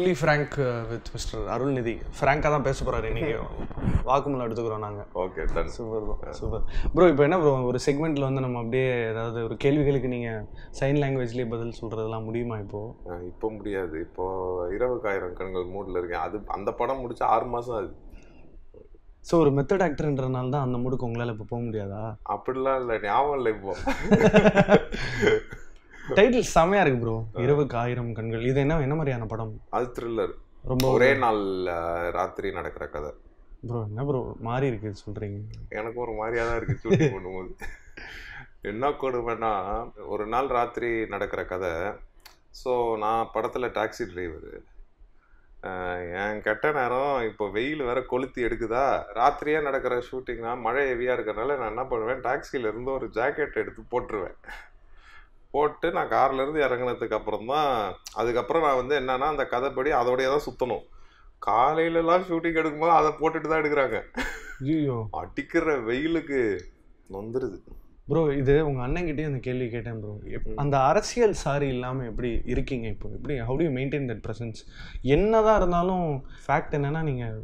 Fully frank with mister Arulnidhi. ஃப்ராங்காக தான் பேச போகிறாரு இன்றைக்கி. வாக்குமூலம் எடுத்துக்கிறோம் நாங்கள். Okay done. Super bro, super bro. இப்போ என்ன ப்ரோ, ஒரு செக்மெண்ட்டில் வந்து நம்ம அப்படியே ஏதாவது ஒரு கேள்விகளுக்கு நீங்கள் சைன் லாங்குவேஜ்லேயே பதில் சொல்கிறதுலாம் முடியுமா இப்போது? இப்போ முடியாது. இப்போது இரவுக்கு ஆயிரம் கண்கள் மூடில் இருக்கேன். அது அந்த படம் முடிச்சு 6 மாதம் ஆகுது. ஸோ ஒரு மெத்தட் ஆக்டர்ன்றதுனால தான் அந்த மூடுக்கு உங்களால் இப்போ போக முடியாதா? அப்படிலாம் இல்லை, ஞாபகம் இல்லை இப்போ. டைட்டில் செமையாக இருக்குது ப்ரோ, இரவுக்கு ஆயிரம் கண்கள். இது என்ன மாதிரியான படம்? அது த்ரில்லர். ரொம்ப ஒரே நாள் ராத்திரி நடக்கிற கதை. ப்ரோ என்ன ப்ரோ மாறி இருக்கு சொல்கிறீங்க? எனக்கு ஒரு மாதிரியாக தான் இருக்குது ஷூட்டிங் பண்ணும்போது. என்ன கொடுமைன்னா, ஒரு நாள் ராத்திரி நடக்கிற கதை. ஸோ நான் படத்தில் டாக்ஸி டிரைவரு. என் கெட்ட நேரம் இப்போ வெயில் வேற கொளுத்தி எடுக்குதா, ராத்திரியே நடக்கிற ஷூட்டிங்னா மழை ஹெவியாக இருக்கிறனால நான் என்ன பண்ணுவேன், டாக்ஸிலேருந்து ஒரு ஜாக்கெட் எடுத்து போட்டுருவேன். போட்டு நான் கார்லேருந்து இறங்கினதுக்கு அப்புறம் தான், அதுக்கப்புறம் நான் வந்து என்னன்னா அந்த கதைப்படி அதோடைய தான் சுற்றணும். காலையிலலாம் ஷூட்டிங் எடுக்கும்போது அதை போட்டுட்டு தான் எடுக்கிறாங்க. ஐயோ, அடிக்கிற வெயிலுக்கு நொந்துருது ப்ரோ. இது உங்கள் அண்ணன்கிட்டே அந்த கேள்வி கேட்டேன் ப்ரோ. அந்த அரசியல் சாரி இல்லாமல் எப்படி இருக்கீங்க இப்போ? எப்படி how to you maintain that presence? என்னதான் இருந்தாலும் ஃபேக்ட் என்னன்னா, நீங்கள்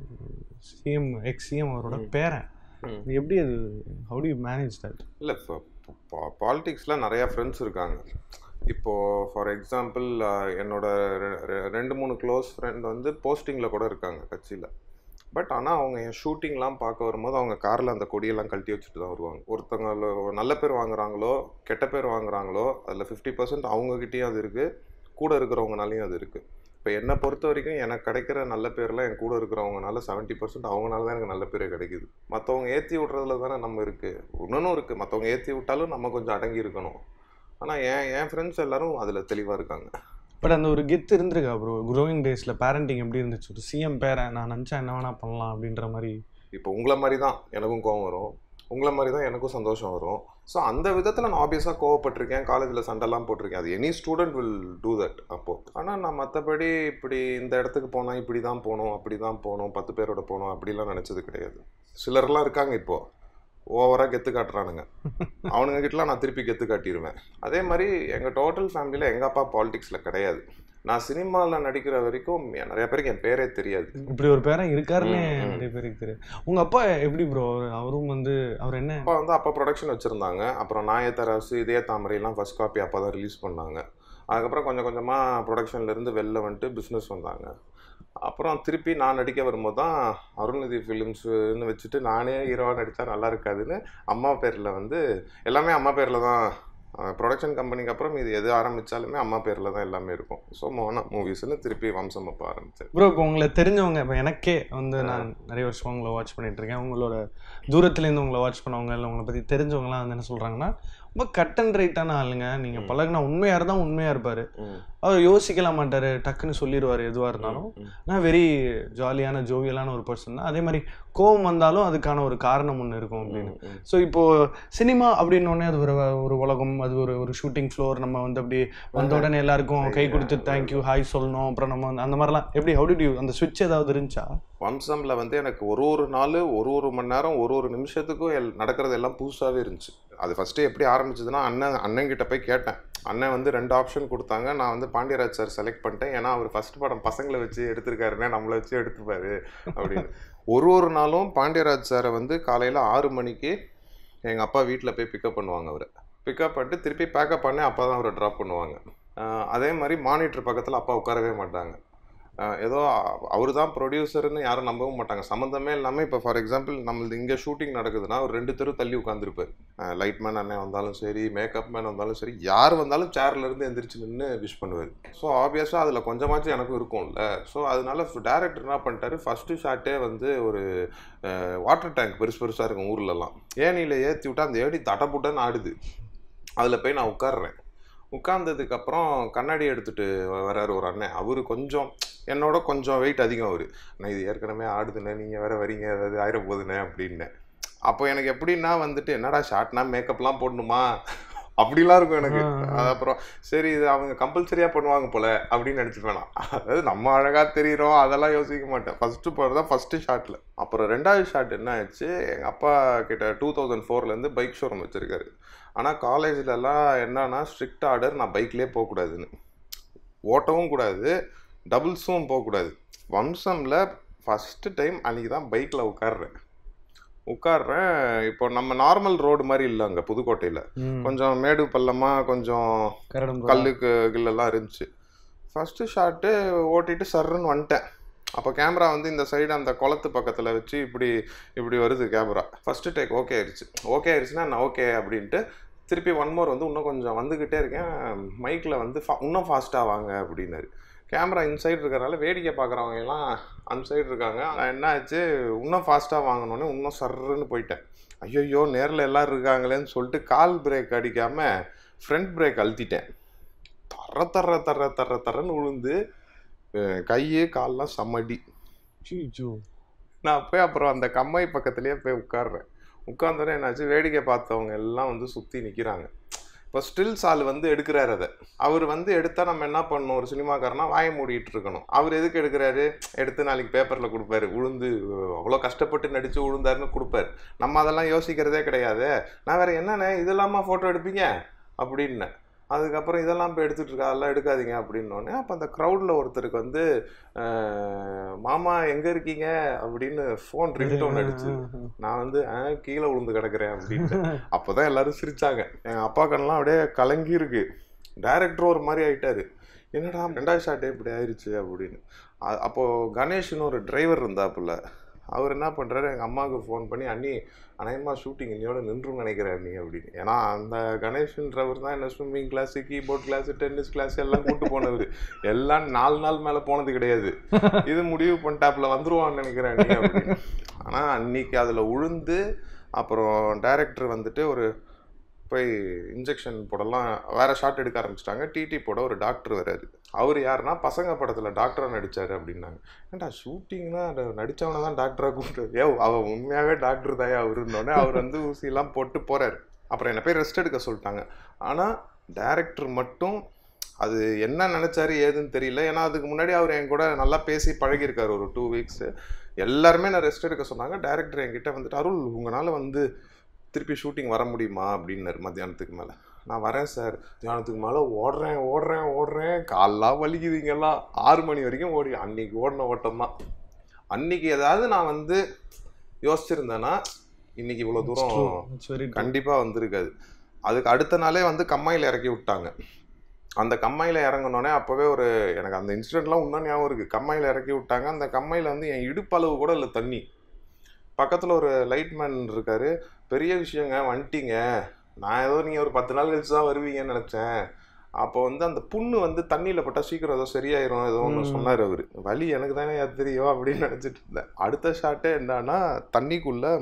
சிஎம் எக்ஸ்-சிஎம் அவரோட பேரன். எப்படி அது, how to you manage that? இல்லை, பாலிடிக்ஸில் நிறையா ஃப்ரெண்ட்ஸ் இருக்காங்க. இப்போது ஃபார் எக்ஸாம்பிள் என்னோட 2-3 க்ளோஸ் ஃப்ரெண்ட் வந்து போஸ்டிங்கில் கூட இருக்காங்க கட்சியில். பட் ஆனால் அவங்க என் ஷூட்டிங்லாம் பார்க்க வரும்போது அவங்க காரில் அந்த கொடியெல்லாம் கழட்டி வச்சுட்டு தான் வருவாங்க. ஒருத்தவங்க நல்ல பேர் வாங்குறாங்களோ கெட்ட பேர் வாங்குறாங்களோ அதில் 50% அவங்கக்கிட்டேயும் அது இருக்குது, கூட இருக்கிறவங்கனாலையும் அது இருக்குது. இப்போ என்னை பொறுத்த வரைக்கும் எனக்கு கிடைக்கிற நல்ல பேர்லாம் என் கூட இருக்கிறவங்கனால 70% அவங்களால தான் எனக்கு நல்ல பேரே கிடைக்குது. மற்றவங்க ஏற்றி விட்றதுல தானே நம்ம இருக்குது. இன்னொன்றும் இருக்குது, மற்றவங்க ஏற்றி விட்டாலும் நம்ம கொஞ்சம் அடங்கி இருக்கணும். ஆனால் என் ஃப்ரெண்ட்ஸ் எல்லோரும் அதில் தெளிவாக இருக்காங்க. பட் அந்த ஒரு கெத்து இருந்திருக்கா ப்ரோ க்ரோயிங் டேஸில்? பேரண்டிங் எப்படி இருந்துச்சு? ஒரு சிஎம் பேரன், நான் நினச்சா என்ன வேணா பண்ணலாம் அப்படின்ற மாதிரி. இப்போ உங்களை மாதிரி தான் எனக்கும் கோவம் வரும், உங்களை மாதிரி தான் எனக்கும் சந்தோஷம் வரும். ஸோ அந்த விதத்தில் நான் ஆப்வியஸாக கோவப்பட்டிருக்கேன், காலேஜில் சண்டைலாம் போட்டிருக்கேன். அது any student will do that அப்போது. ஆனால் நான் மற்றபடி இப்படி இந்த இடத்துக்கு போனால் இப்படி தான் போகணும், அப்படி தான் போகணும், 10 பேரோட போகணும் அப்படிலாம் நினச்சது கிடையாது. சிலர்லாம் இருக்காங்க இப்போது ஓவராக கெத்து காட்டுறானுங்க, அவனுங்க கிட்டலாம் நான் திருப்பி கெத்து காட்டிடுவேன். அதே மாதிரி எங்கள் டோட்டல் ஃபேமிலியில் எங்கள் அப்பா பாலிடிக்ஸில் கிடையாது. நான் சினிமாவில் நடிக்கிற வரைக்கும் நிறைய பேருக்கு என் பேரே தெரியாது. இப்படி ஒரு பேரன் இருக்காருன்னு நிறைய பேருக்கு தெரியாது. உங்கள் அப்பா எப்படி ப்ரோ? அவரும் வந்து அவர் என்ன, அப்பா வந்து அப்பா ப்ரொடக்ஷன் வச்சுருந்தாங்க. அப்புறம் நாய தராசு, இதய தாமரையெல்லாம் ஃபஸ்ட் காப்பி அப்பா தான் ரிலீஸ் பண்ணாங்க. அதுக்கப்புறம் கொஞ்சம் கொஞ்சமாக ப்ரொடக்ஷன்லேருந்து வெளில வந்துட்டு பிஸ்னஸ் வந்தாங்க. அப்புறம் திருப்பி நான் நடிக்க வரும்போது தான் அருள்நிதி ஃபிலிம்ஸ்னு வச்சுட்டு நானே ஹீரோவாக நடித்தா நல்லா இருக்காதுன்னு அம்மா பேரில் வந்து எல்லாமே அம்மா பேரில் தான், ப்ரொடக்ஷன் கம்பெனிக்கு அப்புறம் இது எது ஆரம்பித்தாலுமே அம்மா பேரில் தான் எல்லாமே இருக்கும். ஸோ மோனா மூவிஸ்ன்னு திருப்பி வம்சம் அப்போ ஆரம்பித்தேன். ப்ரோ இப்போ உங்களை தெரிஞ்சவங்க, இப்போ எனக்கே வந்து நான் நிறைய வருஷம் உங்களை வாட்ச் பண்ணிகிட்ருக்கேன், உங்களோட தூரத்துலேருந்து உங்களை வாட்ச் பண்ணவங்க இல்லை உங்களை பற்றி தெரிஞ்சவங்களாம் வந்து என்ன சொல்கிறாங்கன்னா, ரொம்ப கட் அண்ட் ரைட்டான ஆளுங்க, நீங்கள் பழகுனா உண்மையாக இருந்தால் உண்மையாக இருப்பார், அவர் யோசிக்கலாம் மாட்டார், டக்குன்னு சொல்லிடுவார் எதுவாக இருந்தாலும். நான் வெரி ஜாலியான ஜோவியலான ஒரு பர்சன் தான். அதே மாதிரி கோவம் வந்தாலும் அதுக்கான ஒரு காரணம் ஒன்று இருக்கும் அப்படின்னு. ஸோ இப்போது சினிமா அப்படின்னோடனே அது ஒரு உலகம், அது ஒரு ஷூட்டிங் ஃப்ளோர். நம்ம வந்து அப்படி வந்த உடனே எல்லாருக்கும் கை கொடுத்து தேங்க்யூ ஹாய் சொல்லணும். அப்புறம் நம்ம வந்து அந்த மாதிரிலாம் எப்படி, ஹவு டிட் யூ, அந்த ஸ்விட்ச் ஏதாவது இருந்துச்சா? வம்சமில் வந்து எனக்கு ஒரு நாள் ஒரு மணி நேரம் ஒரு நிமிஷத்துக்கும் நடக்கிறது எல்லாம் புதுசாகவே இருந்துச்சு. அது ஃபஸ்ட்டு எப்படி ஆரம்பிச்சதுன்னா, அண்ணன்கிட்ட போய் கேட்டேன். அண்ணன் வந்து 2 ஆப்ஷன் கொடுத்தாங்க. நான் வந்து பாண்டியராஜ் சார் செலக்ட் பண்ணிட்டேன். ஏன்னா அவர் ஃபஸ்ட் படம் பசங்களை வச்சு எடுத்திருக்காருன்னா நம்மளை வச்சு எடுத்துப்பாரு அப்படின்னு. ஒரு நாளும் பாண்டியராஜ் சாரை வந்து காலையில் 6 மணிக்கு எங்கள் அப்பா வீட்டில் போய் பிக்கப் பண்ணுவாங்க. அவரை பிக்கப் பண்ணிட்டு திருப்பி பேக்கப் பண்ணி அப்பா தான் அவரை ட்ராப் பண்ணுவாங்க. அதே மாதிரி மானிட்டர் பக்கத்தில் அப்பா உட்காரவே மாட்டாங்க. ஏதோ அவர் தான் ப்ரொடியூசர்னு யாரும் நம்பவும் மாட்டாங்க, சம்மந்தமே இல்லாமல். இப்போ ஃபார் எக்ஸாம்பிள் நம்மளது இங்கே ஷூட்டிங் நடக்குதுன்னா ஒரு 2 தெரு தள்ளி உட்காந்துருப்பார். லைட் மேன் அண்ணன் வந்தாலும் சரி, மேக்கப் மேன் வந்தாலும் சரி, யார் வந்தாலும் சேர்லேருந்து எந்திரிச்சு நின்று விஷ் பண்ணுவார். ஸோ ஆப்வியஸாக அதில் கொஞ்சமாச்சும் எனக்கும் இருக்கும்ல. ஸோ அதனால டேரக்டர் என்ன பண்ணிட்டாரு, ஃபஸ்ட்டு ஷாட்டே வந்து ஒரு வாட்டர் டேங்க் பெருசாக இருக்கும் ஊர்லலாம், ஏணியில் ஏற்றி விட்டா அந்த ஏடி தட்டப்புட்டன்னு ஆடுது. அதில் போய் நான் உட்காடுறேன். உட்கார்ந்ததுக்கப்புறம் கண்ணாடி எடுத்துகிட்டு வர்றாரு ஒரு அண்ணன். அவர் கொஞ்சம் என்னோட கொஞ்சம் வெயிட் அதிகம். அவர், நான் இது ஏற்கனவே ஆடுதுண்ணே, நீங்கள் வேறு வரீங்க, ஏதாவது ஆயிரம் போகுதுண்ணே அப்படின்னேன். அப்போ எனக்கு எப்படின்னா வந்துட்டு, என்னடா ஷார்ட்னா மேக்கப்லாம் போடணுமா அப்படிலாம் இருக்கும் எனக்கு. அப்புறம் சரி இது அவங்க கம்பல்சரியாக பண்ணுவாங்க போல் அப்படின்னு நினச்சிப்பேன் நான். அதாவது நம்ம அழகாக தெரிகிறோம் அதெல்லாம் யோசிக்க மாட்டேன். ஃபஸ்ட்டு போகிறது தான் ஃபஸ்ட்டு ஷாட்டில். அப்புறம் 2வது ஷாட் என்ன ஆச்சு, எங்கள் அப்பா கிட்ட 2004 பைக் ஷோரூம் வச்சுருக்காரு. ஆனால் காலேஜிலலாம் என்னன்னா ஸ்ட்ரிக்ட் ஆர்டர், நான் பைக்லேயே போகக்கூடாதுன்னு, ஓட்டவும் கூடாது, டபுள்ஸும் போகக்கூடாது. வம்சம்ல ஃபஸ்ட்டு டைம் அன்றைக்கி தான் பைக்கில் உட்கார்றேன். இப்போ நம்ம நார்மல் ரோடு மாதிரி இல்லை அங்கே புதுக்கோட்டையில். கொஞ்சம் மேடு பள்ளமாக கொஞ்சம் கல்லுக்கு கில்லெல்லாம் இருந்துச்சு. ஃபஸ்ட்டு ஷாட்டு ஓட்டிட்டு சர்ன்னு வந்துட்டேன். அப்போ கேமரா வந்து இந்த சைடு அந்த குளத்து பக்கத்தில் வச்சு இப்படி வருது கேமரா. ஃபஸ்ட்டு டேக் ஓகே ஆயிடுச்சுன்னா நான் ஓகே அப்படின்ட்டு திருப்பி ஒன் மோர் வந்து இன்னும் கொஞ்சம் வந்துக்கிட்டே இருக்கேன். மைக்கில் வந்து இன்னும் ஃபாஸ்ட்டாக வாங்க அப்படின்னாரு. கேமரா இன்சைடு இருக்கிறனால வேடிக்கை பார்க்குறவங்க எல்லாம் அந்த சைடு இருக்காங்க. நான் என்ன ஆச்சு, இன்னும் ஃபாஸ்ட்டாக வாங்கினோன்னே இன்னும் சர்ன்னு போயிட்டேன். ஐயோ நேரில் எல்லோரும் இருக்காங்களேன்னு சொல்லிட்டு கால் பிரேக் அடிக்காமல் ஃப்ரண்ட் பிரேக் அழுத்திட்டேன். தர்றன்னு விழுந்து கையே கால்லாம் சம்மடி. நான் போய் அப்புறம் அந்த கம்மாய் பக்கத்துலேயே போய் உட்கார்ந்தோன்னே என்னாச்சு, வேடிக்கை பார்த்தவங்க எல்லாம் வந்து சுற்றி நிற்கிறாங்க. இப்போ ஸ்டில்ஸ் ஆள் வந்து எடுக்கிறாரு. அதை அவர் வந்து எடுத்தால் நம்ம என்ன பண்ணணும், ஒரு சினிமாக்காரனா வாயை மூடிட்டு இருக்கணும். அவர் எதுக்கு எடுக்கிறாரு, எடுத்து நாளைக்கு பேப்பரில் கொடுப்பாரு, உளுந்து அவ்வளோ கஷ்டப்பட்டு நடித்து உளுந்தாருன்னு கொடுப்பாரு. நம்ம அதெல்லாம் யோசிக்கிறதே கிடையாது. நான் வேறு என்னண்ணே இதெல்லாமா ஃபோட்டோ எடுப்பீங்க அப்படின்னேன். அதுக்கப்புறம் இதெல்லாம் இப்போ எடுத்துகிட்டு இருக்கா, அதெல்லாம் எடுக்காதீங்க அப்படின்னோடனே அப்போ அந்த க்ரௌடில் ஒருத்தருக்கு வந்து மாமா எங்கே இருக்கீங்க அப்படின்னு ஃபோன் ரிங்டோன் அடிச்சு. நான் வந்து கீழே விழுந்து கிடக்கிறேன் அப்படின்னு. அப்போ தான் எல்லோரும் சிரித்தாங்க. எங்கள் அப்பா கண்ணெலாம் அப்படியே கலங்கி இருக்கு. டைரக்டரும் ஒரு மாதிரி ஆகிட்டாரு. என்னடா 2வது ஷாட்டே இப்படி ஆயிடுச்சு அப்படின்னு. அப்போது கணேஷ்னு ஒரு டிரைவர் இருந்தாப்புல. அவர் என்ன பண்ணுறாரு, எங்கள் அம்மாவுக்கு ஃபோன் பண்ணி அண்ணி அநேகமாக ஷூட்டிங் இன்னையோட நின்றுன்னு நினைக்கிறேன் அண்ணி அப்படின்னு. ஏன்னா அந்த கணேஷ்ன்றவர் தான் என்ன swimming class, keyboard class, tennis class எல்லாம் கூப்பிட்டு போனவர். எல்லாம் 4 நாள் மேலே போனது கிடையாது. இது முடிவு பண்ணிட்டாப்புல வந்துருவான்னு நினைக்கிறேன் அண்ணி அப்படின்னு. ஆனால் அன்னைக்கு அதில் உழுந்து அப்புறம் டைரக்டர் வந்துட்டு ஒரு போய் இன்ஜெக்ஷன் போடலாம், வேறு ஷாட் எடுக்க ஆரம்பிச்சிட்டாங்க. டிடி போட ஒரு டாக்டர் வராரு. அவர் யாருன்னா பசங்க படத்தில் டாக்டராக நடித்தார் அப்படின்னாங்க. ஏன்டா ஷூட்டிங்னா நடித்தவனை தான் டாக்டராக கூப்பிட்டு, அவன் உண்மையாகவே டாக்டர் தாயா அவருன்னொடனே அவர் வந்து ஊசியெல்லாம் போட்டு போகிறார். அப்புறம் என்னை போய் ரெஸ்ட் எடுக்க சொல்லிட்டாங்க. ஆனால் டைரக்டர் மட்டும் அது என்ன நினச்சாரு ஏதுன்னு தெரியல. ஏன்னா அதுக்கு முன்னாடி அவர் என் கூட நல்லா பேசி பழகியிருக்காரு ஒரு 2 வீக்ஸு. எல்லாருமே நான் ரெஸ்ட் எடுக்க சொன்னாங்க. டைரக்டர் என்கிட்ட வந்துட்டு, அருள் உங்களால் வந்து திருப்பி ஷூட்டிங் வர முடியுமா அப்படின்னாரு மத்தியானத்துக்கு மேலே. நான் வரேன் சார். மத்தியானத்துக்கு மேலே ஓடுறேன் காலெலாம் வலிக்குதுங்கெல்லாம். 6 மணி வரைக்கும் அன்னைக்கு ஓடின ஓட்டம் தான். அன்னைக்கு ஏதாவது நான் வந்து யோசிச்சிருந்தேன்னா இன்னைக்கு இவ்வளோ தூரம் கண்டிப்பாக வந்திருக்காது. அதுக்கு அடுத்த நாளே வந்து கம்மாயில் இறக்கி விட்டாங்க. அந்த கம்மாயில் இறங்கினோடனே அப்போவே எனக்கு அந்த இன்சிடெண்ட்லாம் இன்னும் ஞாபகம் இருக்குது. கம்மாயில் இறக்கி விட்டாங்க. அந்த கம்மாயில் வந்து என் இடுப்பளவு கூட இல்லை தண்ணி. பக்கத்தில் ஒரு லைட்மேன் இருக்கார். பெரிய விஷயங்க வந்துட்டீங்க, நான் ஏதோ நீங்கள் ஒரு 10 நாள் கழிச்சு தான் வருவீங்கன்னு நினச்சேன். அப்போ வந்து அந்த புண்ணு வந்து தண்ணியில் பட்டால் சீக்கிரம் ஏதோ சரியாயிரும் ஏதோ ஒன்று சொன்னார் அவர். வலி எனக்கு தானே தெரியும் அப்படின்னு நினச்சிட்டு இருந்தேன். அடுத்த ஷாட்டே என்னன்னா, தண்ணிக்குள்ளே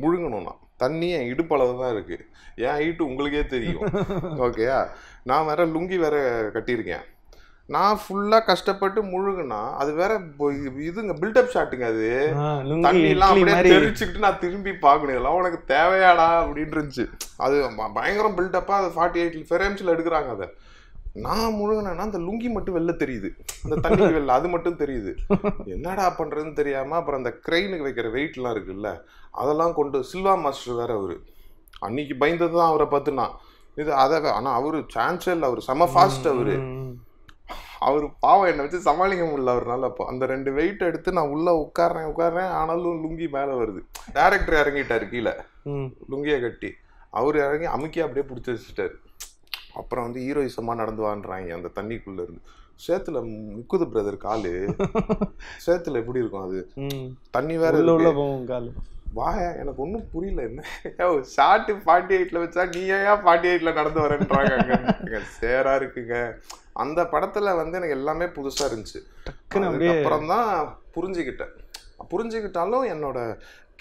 முழுங்கணும்னா தண்ணி என் இடுப்பளவு தான் இருக்குது. என் ஹைட்டு உங்களுக்கே தெரியும். ஓகேயா, நான் வேற லுங்கி வேற கட்டியிருக்கேன். நான் ஃபுல்லாக கஷ்டப்பட்டு முழுகுனா அது வேற இதுங்க பில்டப் ஷாட்டுங்க. அது தண்ணியெல்லாம் அப்படியே தெரிச்சுக்கிட்டு நான் திரும்பி பார்க்கணும், இதெல்லாம் உனக்கு தேவையாடா அப்படின்னு இருந்துச்சு. அது பயங்கரம் பில்டப்பாக அது 48 ஃப்ரேம்ஸில் எடுக்கிறாங்க. அதை நான் முழுகினேன்னா அந்த லுங்கி மட்டும் வெளில தெரியுது, அந்த தண்ணி வெளில அது மட்டும் தெரியுது. என்னடா பண்ணுறதுன்னு தெரியாமல் அப்புறம் அந்த க்ரெயினுக்கு வைக்கிற வெயிட்லாம் இருக்குல்ல அதெல்லாம் கொண்டு, சில்வா மாஸ்டர் வேற அவரு. அன்னைக்கு பயந்தது தான் அவரை பார்த்துனா இது அதை. ஆனால் அவரு சான்ஸே இல்லை, அவர் செம ஃபாஸ்ட். அவர் பாவம் என்னை வச்சு சமாளிக்க முடியல அவர்னால. அப்போ அந்த 2 வெயிட் எடுத்து நான் உள்ளே உட்கார்றேன். ஆனாலும் லுங்கி மேலே வருது. டைரக்டர் இறங்கிட்டார் கீழே லுங்கியை கட்டி. அவர் இறங்கி அமுக்கி அப்படியே பிடிச்சி வச்சுட்டாரு. அப்புறம் வந்து ஹீரோயிசமாக நடந்து வான்றாங்க அந்த தண்ணிக்குள்ளே இருந்து. சேத்துல முக்குது பிரதர் காலு. சேத்துல எப்படி இருக்கும் அது, தண்ணி வேற உள்ள போகும் காலு. வாயா, எனக்கு ஒன்றும் புரியல. என்ன ஷார்ட்டு 48ல் வச்சா நீ ஏன் 48ல் நடந்து வரேன்றாங்க. அங்கே சேரா இருக்குங்க. அந்த படத்துல வந்து எனக்கு எல்லாமே புதுசா இருந்துச்சு. அப்புறம் தான் புரிஞ்சுக்கிட்டாலும் என்னோட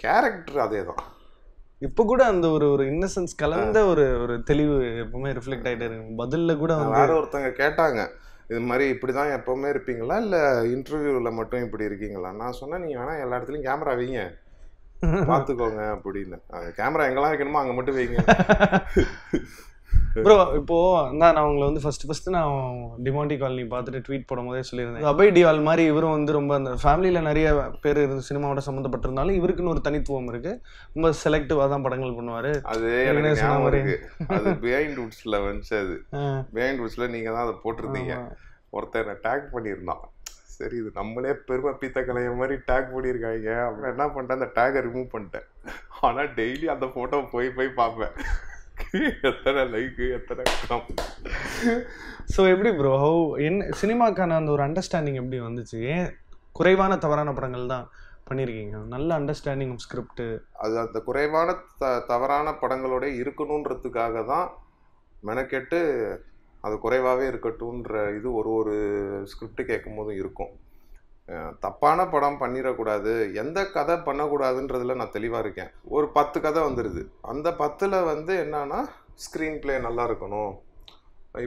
கேரக்டர் அதே தான். இப்போ கூட அந்த ஒரு இன்னசென்ஸ் கலந்த ஒரு தெளிவு எப்பவுமே ரிஃப்ளெக்ட் ஆகிட்டே இருக்கு. பதில்ல கூட வேற ஒருத்தங்க கேட்டாங்க, இது மாதிரி இப்படி தான் எப்பவுமே இருப்பீங்களா இல்லை இன்டர்வியூவில் மட்டும் இப்படி இருக்கீங்களா? நான் சொன்னேன், நீங்கள் வேணா எல்லா இடத்துலையும் கேமரா வைங்க பார்த்துக்கோங்க அப்படின்னு. கேமரா எங்கெல்லாம் வைக்கணுமோ அங்கே மட்டும் வைங்க. ப்ரோ இப்போ நான் உங்களை வந்து ஃபர்ஸ்ட் நான் டிமாண்டி காலனி பார்த்துட்டு ட்வீட் போடும் போதே சொல்லியிருந்தேன். அபய் டியால் மாதிரி இவரும் வந்து ரொம்ப அந்த ஃபேமிலியில் நிறைய பேர் சினிமாவோட சம்மந்தப்பட்டிருந்தாலும் இவருக்குன்னு ஒரு தனித்துவம் இருக்கு. ரொம்ப செலக்டிவாக தான் படங்கள் பண்ணுவார். அது அது பிஹைண்ட் வுட்ஸில் வந்துச்சு. அது பிஹைண்ட் வுட்ஸில் நீங்கள் தான் அதை போட்டிருந்தீங்க. ஒருத்தர் டேக் பண்ணியிருந்தான், சரி இது நம்மளே பெருமை பீத்த கலைய மாதிரி டேக் பண்ணியிருக்காங்க. அப்புறம் என்ன பண்ணிட்டேன், அந்த டேகை ரிமூவ் பண்ணிட்டேன். ஆனால் டெய்லி அந்த ஃபோட்டோ போய் பார்ப்பேன், எத்தனை லைக்கு எத்தனை கமெண்ட். ஸோ எப்படி ப்ரோ என்ன சினிமாக்கான அந்த ஒரு அண்டர்ஸ்டாண்டிங் எப்படி வந்துச்சு? ஏன் குறைவான தவறான படங்கள் தான் பண்ணியிருக்கீங்க? நல்ல அண்டர்ஸ்டாண்டிங் ஸ்கிரிப்ட். அது அந்த குறைவான தவறான படங்களோட இருக்கணுன்றதுக்காக தான் மெனக்கெட்டு அது குறைவாகவே இருக்கட்டும்ன்ற இது ஒரு ஸ்கிரிப்ட் கேட்கும் போதும் இருக்கும். தப்பான படம் பண்ணிடக்கூடாது, எந்த கதை பண்ணக்கூடாதுன்றதுல நான் தெளிவாக இருக்கேன். ஒரு 10 கதை வந்துடுது, அந்த 10ல் வந்து என்னன்னா ஸ்க்ரீன் பிளே நல்லா இருக்கணும்.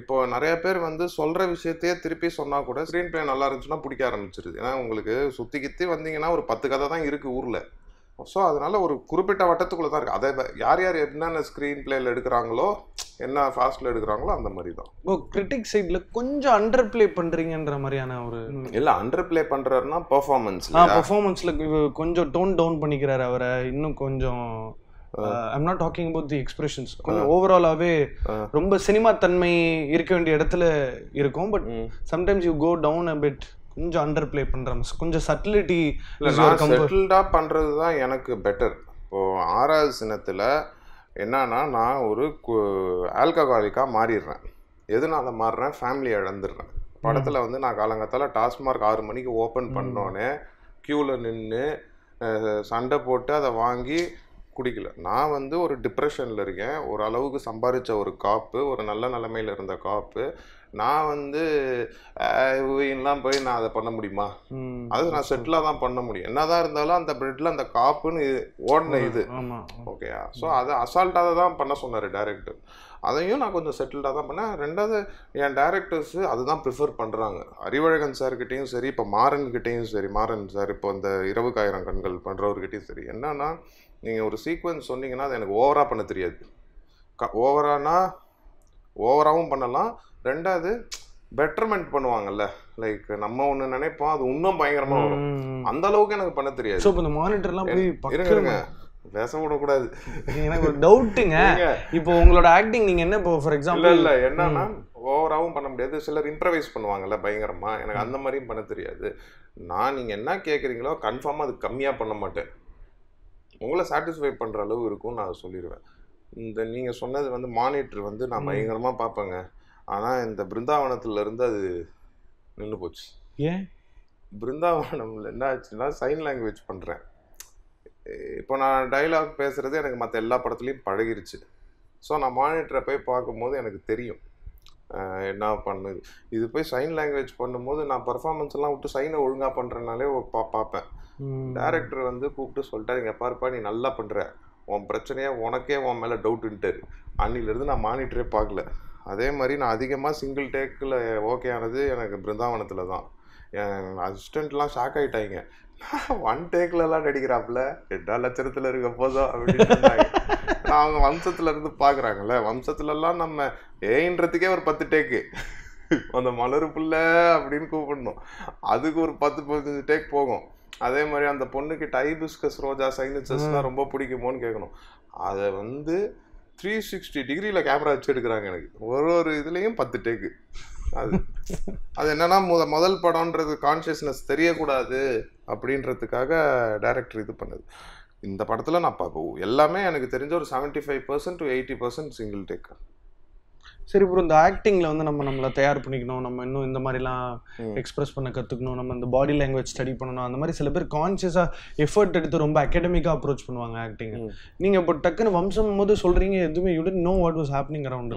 இப்போ நிறைய பேர் வந்து சொல்கிற விஷயத்தையே திருப்பி சொன்னால் கூட ஸ்க்ரீன் பிளே நல்லா இருந்துச்சுன்னா பிடிக்க ஆரம்பிச்சிருது. ஏன்னா உங்களுக்கு சுற்றி கித்தி வந்தீங்கன்னா ஒரு 10 கதை தான் இருக்குது ஊரில். ஸோ அதனால ஒரு குறிப்பிட்ட வட்டத்துக்குள்ளே தான் இருக்குது. அதை யார் யார் என்னென்ன ஸ்க்ரீன் பிளேயில் எடுக்கிறாங்களோ, என்ன ஃபாஸ்ட்டில் எடுக்கிறாங்களோ அந்த மாதிரி தான். இப்போ கிரிட்டிக் சைடில் கொஞ்சம் அண்டர் பிளே பண்ணுறீங்கன்ற மாதிரியான ஒரு இல்லை, அண்டர் பிளே பண்ணுறாருன்னா பெர்ஃபார்மன்ஸில் கொஞ்சம் டோன் டவுன் பண்ணிக்கிறாரு அவரை இன்னும் கொஞ்சம். I'm not talking about the expressions. கொஞ்சம் ஓவராலாகவே ரொம்ப சினிமா தன்மை இருக்க வேண்டிய இடத்துல இருக்கும். But sometimes you go down a bit, கொஞ்சம் அண்டர் பிளே பண்ணுற கொஞ்சம் சட்டிலிட்டி. செட்டில்டாக பண்ணுறது தான் எனக்கு பெட்டர். இப்போது 6வது சினத்தில் என்னன்னா நான் ஒரு ஆல்கஹாலிக்காக மாறிடுறேன். எதனால மாறுறேன்? ஃபேமிலி இழந்துடுறேன். படத்தில் வந்து நான் காலங்காத்தால் டாஸ்மார்க் 6 மணிக்கு ஓப்பன் பண்ணோன்னே க்யூவில் நின்று சண்டை போட்டு அதை வாங்கி குடிக்கல. நான் வந்து ஒரு டிப்ரெஷனில் இருக்கேன், ஒரு அளவுக்கு சம்பாதிச்ச ஒரு காப்பு, ஒரு நல்ல நிலைமையில் இருந்த காப்பு. நான் வந்து எல்லாம் போய் நான் அதை பண்ண முடியுமா? அது நான் செட்டிலாக தான் பண்ண முடியும். என்னதான் இருந்தாலும் அந்த பிரெட்டில் அந்த காப்புன்னு ஓடின இது ஓகேயா. ஸோ அதை அசால்ட்டாக தான் பண்ண சொன்னார் டைரக்டர். அதையும் நான் கொஞ்சம் செட்டில்டாக தான் பண்ணேன். ரெண்டாவது என் டைரக்டர்ஸு அதுதான் ப்ரிஃபர் பண்ணுறாங்க. அறிவழகன் சார்கிட்டையும் சரி, இப்போ மாறன்கிட்டையும் சரி, மாறன் சார் இப்போ இந்த 20,000 கண்கள் பண்ணுறவர்கிட்டையும் சரி, என்னன்னா நீங்கள் ஒரு சீக்வன்ஸ் சொன்னீங்கன்னா அது எனக்கு ஓவராக பண்ண தெரியாது. ஓவராகவும் பண்ணலாம். ரெண்டாவது பெட்டர்மெண்ட் பண்ணுவாங்கல்ல, லைக் நம்ம ஒன்று நினைப்போம், அது இன்னும் பயங்கரமாக வரும். அந்த அளவுக்கு எனக்கு பண்ண தெரியாது. ஸோ இந்த மானிட்டர்லாம் போய் இருங்க, பேச விடக்கூடாது. எனக்கு ஒரு டவுட்டுங்க. இப்போ உங்களோட ஆக்டிங் நீங்கள் என்ன இப்போ ஃபார் எக்ஸாம்பிள் இல்லை என்னன்னா ஓவராகவும் பண்ண முடியாது. சிலர் இம்ப்ரவைஸ் பண்ணுவாங்கல்ல பயங்கரமாக, எனக்கு அந்த மாதிரியும் பண்ண தெரியாது. நான் நீங்கள் என்ன கேட்குறீங்களோ கன்ஃபார்மாக அது கம்மியாக பண்ண மாட்டேன். உங்களை சாட்டிஸ்ஃபை பண்ணுற அளவு இருக்கும்னு நான் சொல்லிடுவேன். இந்த நீங்கள் சொன்னது வந்து மானிட்டர் வந்து நான் பயங்கரமாக பார்ப்பேங்க. ஆனால் இந்த பிருந்தாவனத்துலேருந்து அது நின்று போச்சு. ஏன்? பிருந்தாவனம்ல என்ன ஆச்சுன்னா சைன் லாங்குவேஜ் பண்ணுறேன். இப்போ நான் டைலாக் பேசுகிறது எனக்கு மற்ற எல்லா படத்துலையும் பழகிருச்சு. ஸோ நான் மானிட்டரை போய் பார்க்கும்போது எனக்கு தெரியும் என்ன பண்ணுது. இது போய் சைன் லாங்குவேஜ் பண்ணும்போது நான் பர்ஃபார்மன்ஸ் எல்லாம் விட்டு சைனை ஒழுங்காக பண்ணுறேனாலே பார்ப்பேன். டைரக்டர் வந்து கூப்பிட்டு சொல்லிட்டாரு, இங்கே பாருப்பா நீ நல்லா பண்ணுற, உன் பிரச்சனையே உனக்கே உன் மேலே டவுட்டுன்ட்டாரு. அன்னிலேருந்து நான் மானிட்டரே பார்க்கல. அதே மாதிரி நான் அதிகமாக சிங்கிள் டேக்கில் ஓகே ஆனது எனக்கு பிருந்தாவனத்தில் தான். என் அசிஸ்டண்ட்லாம் ஷாக் ஆகிட்டாங்க, 1 டேக்லலாம் நடிக்கிறாப்புல 2 லட்சத்தில் இருக்க போதும் அப்படின்னு சொன்னாங்க. அவங்க வம்சத்துலேருந்து பார்க்குறாங்கல்ல, வம்சத்துலலாம் நம்ம ஏன்றதுக்கே ஒரு 10 டேக்கு, அந்த மலரு பிள்ளை அப்படின்னு கூப்பிடணும், அதுக்கு ஒரு 10-15 டேக் போகும். அதே மாதிரி அந்த பொண்ணுக்கிட்ட ஹைபிஸ்கஸ் ரோஜா சைனசஸ்லாம் ரொம்ப பிடிக்குமோன்னு கேட்கணும். அதை வந்து 360 டிகிரியில் கேமரா வச்சு எடுக்கிறாங்க. எனக்கு ஒரு இதுலேயும் 10 டேக்கு. அது என்னன்னா முதல் படம்ன்றது கான்ஷியஸ்னஸ் தெரியக்கூடாது அப்படின்றதுக்காக டைரக்டர் இது பண்ணுது. இந்த படத்தில் நான் பார்ப்போம் எல்லாமே எனக்கு தெரிஞ்ச ஒரு 75% to 80% சிங்கிள் டேக். சரி ப்ரோ, இந்த ஆக்டிங்கில் வந்து நம்மளை தயார் பண்ணிக்கணும், நம்ம இன்னும் இந்த மாதிரிலாம் எக்ஸ்பிரஸ் பண்ண கற்றுக்கணும், நம்ம இந்த பாடி லாங்குவேஜ் ஸ்டடி பண்ணணும், அந்த மாதிரி சில பேர் கான்ஷியஸாக எஃபர்ட் எடுத்து ரொம்ப அகாடமிக்காக அப்ரோச் பண்ணுவாங்க ஆக்டிங். நீங்கள் இப்போ டக்குன்னு வம்சம் போது சொல்கிறீங்க எதுவுமே you did know what was happening around.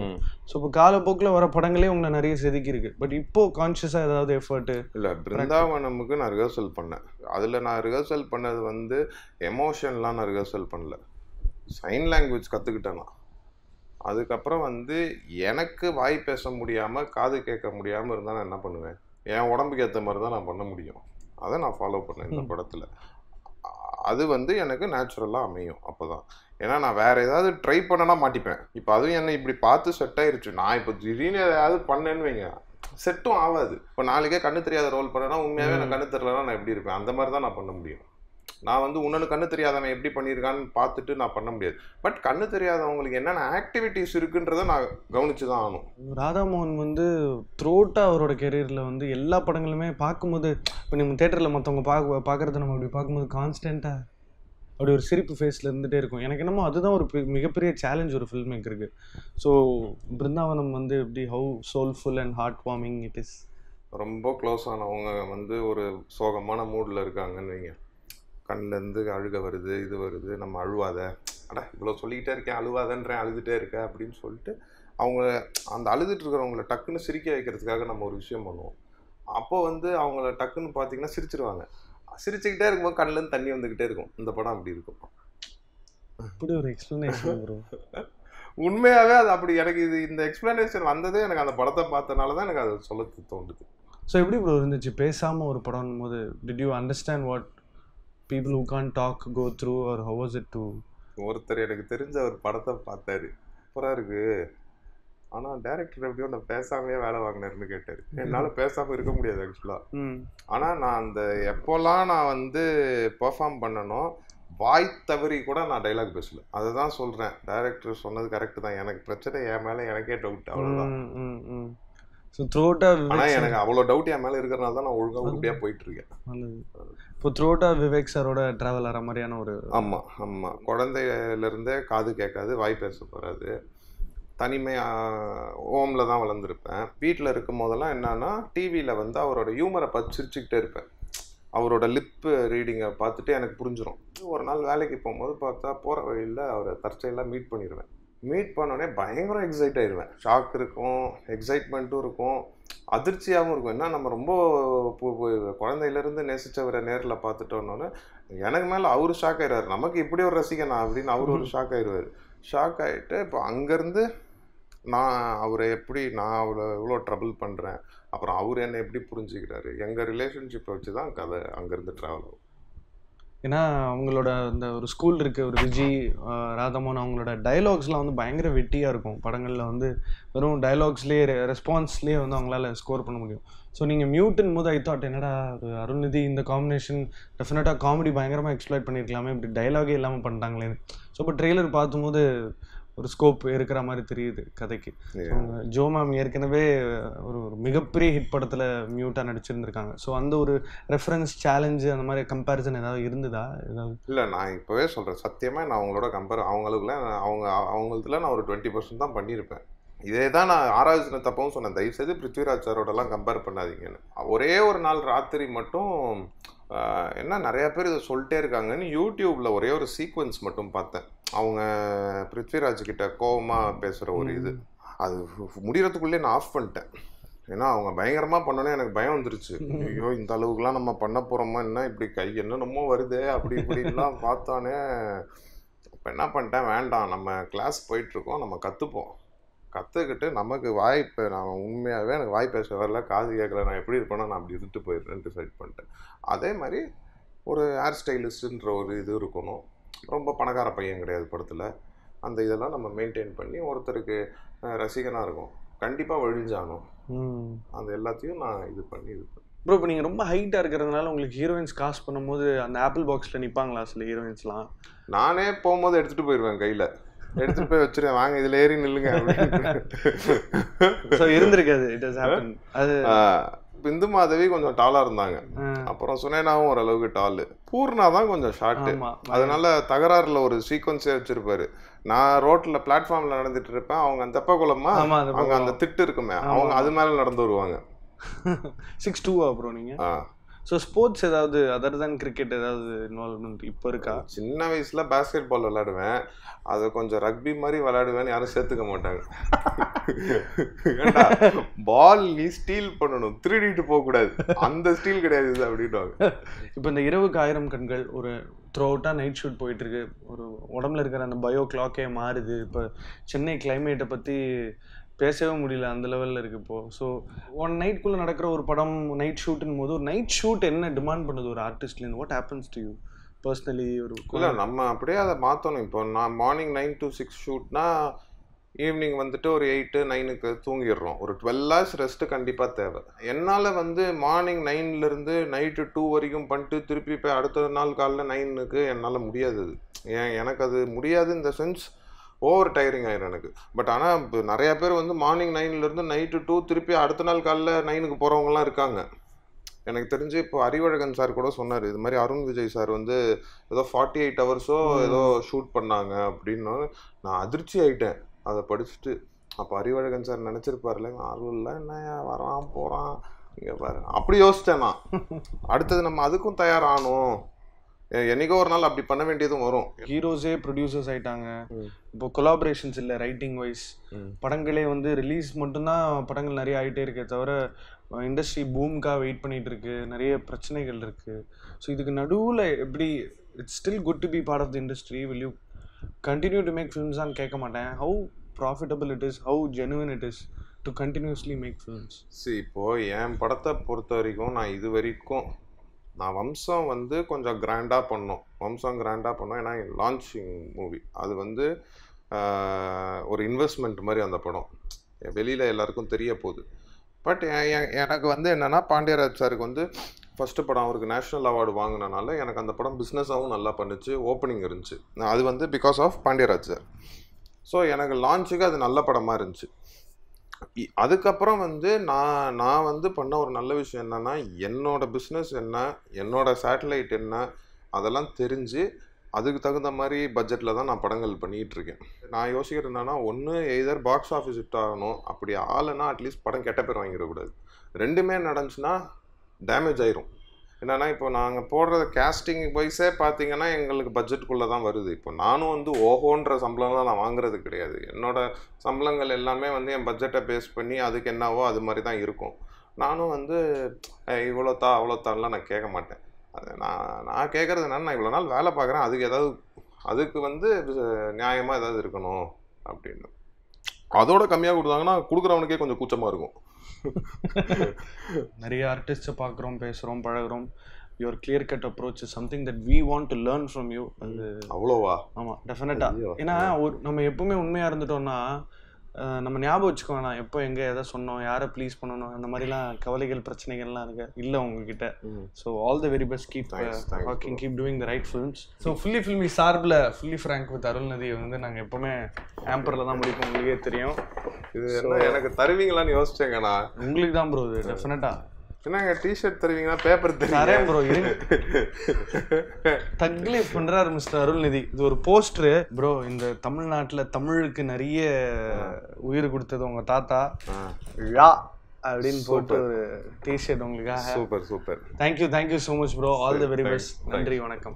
So இப்போ காலப்போக்கில் வர படங்களே உங்களை நிறைய செதுக்கி இருக்கு. பட் இப்போ கான்ஷியஸாக ஏதாவது எஃபர்ட்டு? இல்லை, பிருந்தாவனமுக்கு நான் ரிஹர்சல் பண்ணேன். அதில் நான் ரிஹர்சல் பண்ணது வந்து எமோஷன்லாம் நான் ரிஹர்சல் பண்ணல, சைன் லாங்குவேஜ் கற்றுக்கிட்டேன். அதுக்கப்புறம் வந்து எனக்கு வாய் பேச முடியாமல் காது கேட்க முடியாமல் இருந்தால் நான் என்ன பண்ணுவேன், என் உடம்புக்கு ஏற்ற மாதிரி தான் நான் பண்ண முடியும். அதை நான் ஃபாலோ பண்ணேன் இந்த படத்தில். அது வந்து எனக்கு நேச்சுரலாக அமையும் அப்போ தான். ஏன்னா நான் வேறு ஏதாவது ட்ரை பண்ணனா மாட்டிப்பேன். இப்போ அதுவும் என்னை இப்படி பார்த்து செட் ஆயிடுச்சு. நான் இப்போ திடீர்னு ஏதாவது பண்ணேன்னு வைங்க, செட்டும் ஆகாது. இப்போ நாளைக்கே கண்ணு தெரியாத ரோல் பண்ணேன்னா உண்மையாகவே நான் கண்ணு தெரியலன்னா நான் எப்படி இருப்பேன், அந்த மாதிரி தான் நான் பண்ண முடியும். நான் வந்து உன்னனு கண்ணு தெரியாதவன் எப்படி பண்ணியிருக்கான்னு பார்த்துட்டு நான் பண்ண முடியாது. பட் கண்ணு தெரியாதவங்களுக்கு என்னென்ன ஆக்டிவிட்டிஸ் இருக்குன்றதை நான் கவனிச்சு தான் ஆகணும். ராதாமோகன் வந்து த்ரோட்டாக அவரோட கெரியரில் வந்து எல்லா படங்களுமே பார்க்கும்போது, இப்போ நம்ம தேட்டரில் மற்றவங்க பார்க்குறத நம்ம அப்படி பார்க்கும்போது கான்ஸ்டண்ட்டாக அப்படி ஒரு சிரிப்பு ஃபேஸில் இருந்துகிட்டே இருக்கும். எனக்கு என்னமோ அதுதான் ஒரு மிகப்பெரிய சேலஞ்ச் ஒரு ஃபில்ம் மேக்கருக்கு. ஸோ பிருந்தாவனம் வந்து எப்படி how soulful and heart warming it is. ரொம்ப க்ளோஸ் ஆனவங்க வந்து ஒரு சோகமான மூடில் இருக்காங்கன்னு வைங்க, கண்ணிலேருந்து அழுக வருது, இது வருது, நம்ம அழுவாத, இவ்வளோ சொல்லிக்கிட்டே இருக்கேன், அழுவாதன்றேன், அழுதுகிட்டே இருக்கேன் அப்படின்னு சொல்லிட்டு அவங்க அந்த அழுதுட்டு இருக்கிறவங்கள டக்குன்னு சிரிக்க வைக்கிறதுக்காக நம்ம ஒரு விஷயம் பண்ணுவோம். அப்போ வந்து அவங்கள டக்குன்னு பார்த்தீங்கன்னா சிரிச்சிருவாங்க. சிரிச்சுக்கிட்டே இருக்கும்போது கண்ணிலேருந்து தண்ணி வந்துக்கிட்டே இருக்கும். இந்த படம் அப்படி இருக்கும். அப்படி ஒரு எக்ஸ்பிளனேஷன் ப்ரோ. உண்மையாகவே அது அப்படி எனக்கு இந்த எக்ஸ்பிளனேஷன் வந்ததே எனக்கு அந்த படத்தை பார்த்தனால தான் எனக்கு அது சொல்ல தோணுது. ஸோ எப்படி ப்ரோ இருந்துச்சு பேசாமல் ஒரு படம் போது? Did you understand what people who can't talk go through, or how was it to? ஒருத்தர் எனக்கு தெரிஞ்ச ஒரு படத்தை பார்த்தாரு, சூப்பராக இருக்கு, ஆனால் டேரக்டர் எப்படியோ நான் பேசாமையே வேலை வாங்கினேன்னு கேட்டார். என்னால் பேசாமல் இருக்க முடியாது ஆக்சுவலாக. ஆனால் நான் அந்த எப்போல்லாம் நான் வந்து பெர்ஃபார்ம் பண்ணணும், வாய் தவறி கூட நான் டைலாக் பேசல. அதை தான் சொல்கிறேன், டைரக்டர் சொன்னது கரெக்டு தான். எனக்கு பிரச்சனை என் மேலே எனக்கே டவுட், அவ்வளோதான். ஸோ த்ரோட்டாக ஆனால் எனக்கு அவ்வளோ டவுட் என் மேலே இருக்கிறனால தான் நான் ஒழுங்காக உருப்படியாக போயிட்டு இருக்கேன். இப்போ த்ரோட்டாக விவேக் சாரோட ட்ராவல் ஆகிற மாதிரியான ஒரு. ஆமாம் குழந்தையிலேருந்தே காது கேட்காது, வாய் பேச போகிறாது, தனிமை ஹோமில் தான் வளர்ந்துருப்பேன். வீட்டில் இருக்கும் போதெல்லாம் என்னன்னா டிவியில் வந்து அவரோட ஹியூமரை பார்த்து சிரிச்சுக்கிட்டே இருப்பேன். அவரோட லிப்பு ரீடிங்கை பார்த்துட்டு எனக்கு புரிஞ்சிடும். ஒரு நாள் வேலைக்கு போகும்போது பார்த்தா போகிற வழியில் அவரை தற்செயலாக மீட் பண்ணிடுவேன். மீட் பண்ணோடனே பயங்கரம் எக்ஸைட் ஆயிடுவேன். ஷாக் இருக்கும், எக்ஸைட்மெண்ட்டும் இருக்கும், அதிர்ச்சியாகவும் இருக்கும். ஏன்னா நம்ம ரொம்ப குழந்தையிலேருந்து நேசித்தவரை நேரில் பார்த்துட்டோன்னொன்னே எனக்கு மேலே அவர் ஷாக் ஆயிடுவார். நமக்கு இப்படி ஒரு ரசிகனா அப்படின்னு அவர் ஒரு ஷாக் ஆயிடுவார். ஷாக் ஆகிட்டு இப்போ அங்கேருந்து நான் அவரை எப்படி நான் இவ்வளோ ட்ரபிள் பண்ணுறேன், அப்புறம் அவர் என்னை எப்படி புரிஞ்சுக்கிறாரு, எங்கள் ரிலேஷன்ஷிப்பை வச்சு தான் கதை அங்கேருந்து ட்ராவல் ஆகும். ஏன்னா அவங்களோட இந்த ஒரு ஸ்கூல் இருக்குது, ஒரு விஜய் ராதாமோகன், அவங்களோட டைலாக்ஸ்லாம் வந்து பயங்கர வெட்டியாக இருக்கும். படங்களில் வந்து வெறும் டைலாக்ஸ்லேயே ரெஸ்பான்ஸ்லேயே வந்து அவங்களால ஸ்கோர் பண்ண முடியும். ஸோ நீங்கள் மியூட்டுன்னு போது ஐ தாட் என்னடா ஒரு அருள்நிதி இந்த காம்பினேஷன் டெஃபினட்டாக காமெடி பயங்கரமாக எக்ஸ்ப்ளாய்ட் பண்ணியிருக்கலாமே, இப்படி டைலாகே இல்லாமல் பண்ணிட்டாங்களேன்னு. ஸோ இப்போ ட்ரெய்லர் பார்க்கும்போது ஒரு ஸ்கோப் இருக்கிற மாதிரி தெரியுது கதைக்கு. ஜோ மேம் ஏற்கனவே ஒரு மிகப்பெரிய ஹிட் படத்தில் மியூட்டாக நடிச்சிருந்துருக்காங்க. ஸோ அந்த ஒரு ரெஃபரன்ஸ் சேலஞ்சு அந்த மாதிரி கம்பேரிசன் ஏதாவது இருந்ததா? ஏதாவது இல்லை, நான் இப்போவே சொல்கிறேன், சத்தியமாக நான் அவங்களோட அவங்களுக்குள்ள அவங்களதுல நான் ஒரு 20% தான் பண்ணியிருப்பேன். இதே தான் நான் 6வது சின்ன தப்பவும் சொன்னேன், தயவுசெய்து பிருத்விராஜ் சாரோடலாம் கம்பேர் பண்ணாதீங்கன்னு. ஒரே ஒரு நாள் ராத்திரி மட்டும் என்ன நிறையா பேர் இதை சொல்லிட்டே இருக்காங்கன்னு யூடியூப்பில் ஒரே ஒரு சீக்வன்ஸ் மட்டும் பார்த்தேன். அவங்க பிருத்விராஜ் கிட்ட கோபமாக பேசுகிற ஒரு இது, அது முடிகிறதுக்குள்ளே நான் ஆஃப் பண்ணிட்டேன். ஏன்னா அவங்க பயங்கரமாக பண்ணோன்னே எனக்கு பயம் வந்துருச்சு. ஐயோ இந்த அளவுக்குலாம் நம்ம பண்ண போகிறோமா, என்ன இப்படி கை என்னென்னமோ வருது அப்படி இப்படின்லாம் பார்த்தானே. இப்போ என்ன பண்ணிட்டேன், வேண்டாம், நம்ம கிளாஸ் போயிட்டுருக்கோம், நம்ம கற்றுக்கிட்டு நமக்கு வாய்ப்பு, நான் உண்மையாகவே எனக்கு வாய் பேச வரல, காது கேட்கல, நான் எப்படி இருப்பேனோ நான் அப்படி இருந்துட்டு போயிடுறேன்னு டிசைட் பண்ணிட்டேன். அதே மாதிரி ஒரு ஹேர் ஸ்டைலிஸ்ட்டுன்ற ஒரு இது இருக்கணும். ரொம்ப பணக்கார பையன் கிடையாது படத்தில். அந்த இதெல்லாம் நம்ம மெயின்டைன் பண்ணி ஒருத்தருக்கு ரசிகனாக இருக்கும், கண்டிப்பாக வழிஞ்சானும். அந்த எல்லாத்தையும் நான் இது பண்ணி ப்ரோ. இப்போ நீங்கள் ரொம்ப ஹைட்டாக இருக்கிறதுனால உங்களுக்கு ஹீரோயின்ஸ் காஸ்ட் பண்ணும்போது அந்த ஆப்பிள் பாக்ஸில் நிற்பாங்களா சில ஹீரோயின்ஸ்லாம்? நானே போகும்போது எடுத்துகிட்டு போயிடுவேன், கையில் எடுத்துகிட்டு போய் வச்சுருவேன், வாங்க இதில் ஏறி நில்லுங்க ஸோ இருந்திருக்காது. It has happen. அது பிந்து மாதவி கொஞ்சம் டாலாக இருந்தாங்க, அப்புறம் சுனேனாவும் ஓரளவுக்கு டாலு, பூர்ணா தான் கொஞ்சம் ஷார்ட்டு. அதனால தகராறுல ஒரு சீக்வன்ஸே வச்சிருப்பாரு. நான் ரோட்ல பிளாட்ஃபார்ம்ல நடந்துட்டு இருப்பேன், அவங்க அந்த தெப்பக்குளமா அங்க அந்த திட்டு இருக்குமே, அவங்க அது மேல நடந்து வருவாங்க. 6'2" அப்புறம் நீங்க ஸோ ஸ்போர்ட்ஸ் ஏதாவது அதர் தேன் கிரிக்கெட் ஏதாவது இன்வால்வ்மெண்ட் இப்போ இருக்கா? சின்ன வயசுல பாஸ்கெட் பால் விளையாடுவேன், அதை கொஞ்சம் ரக்பி மாதிரி விளையாடுவேன்னு யாரும் சேர்த்துக்க மாட்டாங்க. பால் நீ ஸ்டீல் பண்ணணும், திருடிட்டு போகக்கூடாது, அந்த ஸ்டீல் கிடையாது இது அப்படின்வாங்க. இப்போ இந்த இரவுக்கு 1000 கண்கள் ஒரு த்ரூ அவுட்டாக நைட் ஷூட் போயிட்டுருக்கு, ஒரு உடம்புல இருக்கிற அந்த பயோ கிளாக்கே மாறுது. இப்போ சென்னை கிளைமேட்டை பற்றி பேசவே முடியல, அந்த லெவலில் இருக்குது இப்போது. ஸோ ஒன் நைட்குள்ளே நடக்கிற ஒரு படம் நைட் ஷூட்டுன்னு போது ஒரு நைட் ஷூட் என்ன டிமாண்ட் பண்ணுது ஒரு ஆர்டிஸ்ட்லேருந்து? What happens to you personally? ஒரு இல்லை, நம்ம அப்படியே அதை மாற்றணும். இப்போ நான் மார்னிங் 9 to 6 ஷூட்னா ஈவினிங் வந்துட்டு ஒரு 8 9க்கு தூங்கிடுறோம். ஒரு 12 ஹவர்ஸ் ரெஸ்ட்டு கண்டிப்பாக தேவை. என்னால் வந்து மார்னிங் 9லேருந்து நைட்டு 2 வரைக்கும் பண்ணிட்டு திருப்பி போய் அடுத்த நாள் காலைல 9க்கு என்னால் முடியாது. அது எனக்கு அது முடியாது. இந்த சென்ஸ் ஓவர் டயரிங் ஆயிரும் எனக்கு. பட் ஆனால் இப்போ நிறையா பேர் வந்து மார்னிங் 9லேருந்து நைட்டு 2 திருப்பி அடுத்த நாள் காலைல 9க்கு போகிறவங்கலாம் இருக்காங்க. எனக்கு தெரிஞ்சு இப்போ அறிவழகன் சார் கூட சொன்னார், இது மாதிரி அருண் விஜய் சார் வந்து ஏதோ 48 ஹவர்ஸோ ஏதோ ஷூட் பண்ணாங்க அப்படின்னு. நான் அதிர்ச்சி ஆகிட்டேன் அதை படிச்சுட்டு. அப்போ அறிவழகன் சார் நினச்சிருப்பார்ல, அருள்ல என்ன வரான் போகிறான் இங்கே பாரு, அப்படி யோசித்தேன் நான். அடுத்தது நம்ம அதுக்கும் தயாராகணும், என்னைக்கோ ஒரு நாள் அப்படி பண்ண வேண்டியதும் வரும். ஹீரோஸே ப்ரொடியூசர்ஸ் ஆயிட்டாங்க. இப்போ கொலாபரேஷன்ஸ் இல்லை, ரைட்டிங் வைஸ் படங்களே வந்து ரிலீஸ் மட்டும்தான் படங்கள் நிறைய ஆகிட்டே இருக்கே தவிர இண்டஸ்ட்ரி பூம்காக வெயிட் பண்ணிட்டு இருக்கு. நிறைய பிரச்சனைகள் இருக்கு. ஸோ இதுக்கு நடுவில் எப்படி it's still good to be part of the industry, will you continue to make ஃபிலிம்ஸான்னு கேட்க மாட்டேன். How profitable it is, how genuine it is to continuously make films? இப்போது என் படத்தை பொறுத்த வரைக்கும் நான் வம்சம் வந்து கொஞ்சம் கிராண்டாக பண்ணோம். ஏன்னா லான்ச்சிங் மூவி அது வந்து ஒரு இன்வெஸ்ட்மெண்ட் மாதிரி அந்த படம் வெளியில் எல்லாருக்கும் தெரிய போகுது. பட் எனக்கு வந்து என்னென்னா, பாண்டியராஜ் சாருக்கு வந்து ஃபஸ்ட்டு படம் அவருக்கு நேஷ்னல் அவார்டு வாங்கினனால எனக்கு அந்த படம் பிஸ்னஸாகவும் நல்லா பண்ணுச்சு, ஓப்பனிங் இருந்துச்சு. அது வந்து because of Pandiraj sir. So எனக்கு லான்ச்சுக்கு அது நல்ல படமாக இருந்துச்சு. அதுக்கப்புறம் வந்து நான் வந்து பண்ண ஒரு நல்ல விஷயம் என்னென்னா, என்னோடய பிஸ்னஸ் என்ன, என்னோடய சேட்டலைட் என்ன, அதெல்லாம் தெரிஞ்சு அதுக்கு தகுந்த மாதிரி பட்ஜெட்டில் தான் நான் படங்கள் பண்ணிகிட்ருக்கேன். நான் யோசிக்கிறது என்னென்னா, ஒன்று எய்தர் பாக்ஸ் ஆஃபீஸ் ஹிட் ஆகணும், அப்படி ஆகலைன்னா அட்லீஸ்ட் படம் கெட்ட பேர் வாங்கிடக்கூடாது. ரெண்டுமே நடந்துச்சுன்னா டேமேஜ் ஆயிரும். என்னென்னா, இப்போ நாங்கள் போடுற கேஸ்டிங் வைஸே பார்த்தீங்கன்னா எங்களுக்கு பட்ஜெட்டுக்குள்ளே தான் வருது. இப்போ நானும் வந்து ஓஹோன்ற சம்பளம்லாம் நான் வாங்குறது கிடையாது. என்னோடய சம்பளங்கள் எல்லாமே வந்து என் பட்ஜெட்டை பேஸ் பண்ணி அதுக்கு என்னவோ அது மாதிரி தான் இருக்கும். நானும் வந்து இவ்வளோத்தா அவ்வளோத்தான்லாம் நான் கேட்க மாட்டேன். அது நான் கேட்குறது என்னென்னா, நான் இவ்வளோ நாள் வேலை பார்க்குறேன், அதுக்கு வந்து நியாயமாக ஏதாவது இருக்கணும் அப்படின்னு. அதோட கம்மியாக கொடுத்தாங்கன்னா கொடுக்குறவனுக்கே கொஞ்சம் கூச்சமாக இருக்கும். நிறைய ஆர்டிஸ்ட்டை பார்க்குறோம், பேசுகிறோம், பழகிறோம். Your clear cut approach is something that we want to learn from you. அது அவ்வளோவா? ஆமாம், டெஃபினட்டாக. ஏன்னா நம்ம எப்பவுமே உண்மையாக இருந்துட்டோம்னா நம்ம ஞாபகம் வச்சுக்கோ வேணாம் எப்போ எங்கே எதை சொன்னோம், யாரை ப்ளீஸ் பண்ணணும், அந்த மாதிரிலாம் கவலைகள் பிரச்சனைகள்லாம் இருக்கு இல்லை உங்ககிட்ட. So all the very best, keep doing the right films. So fully filmi சார்பில் ஃபுல்லி ஃப்ராங்க் வித் அருள்நதியை வந்து நாங்கள் எப்போவுமே ஆம்பரில் தான் முடிப்போம். உங்களுக்கே தெரியும். இது என்ன எனக்கு தருவீங்களான்னு யோசிச்சேங்கண்ணா. உங்களுக்கு தான் ப்ரோ, இது டெஃபினட்டாக. என்னங்க டிஷர்ட் தருவீங்கன்னா பேப்பர் தரேன் ப்ரோ. தக்லி பண்றாரு மிஸ்டர் அருள்நிதி. இது ஒரு போஸ்டரு ப்ரோ. இந்த தமிழ்நாட்டில் தமிழுக்கு நிறைய உயிர் கொடுத்தது உங்க தாத்தா அப்படின்னு போட்டு ஒரு டிஷர்ட் உங்களுக்காக. Super. Thank you so much bro. All the very best. நன்றி, வணக்கம்.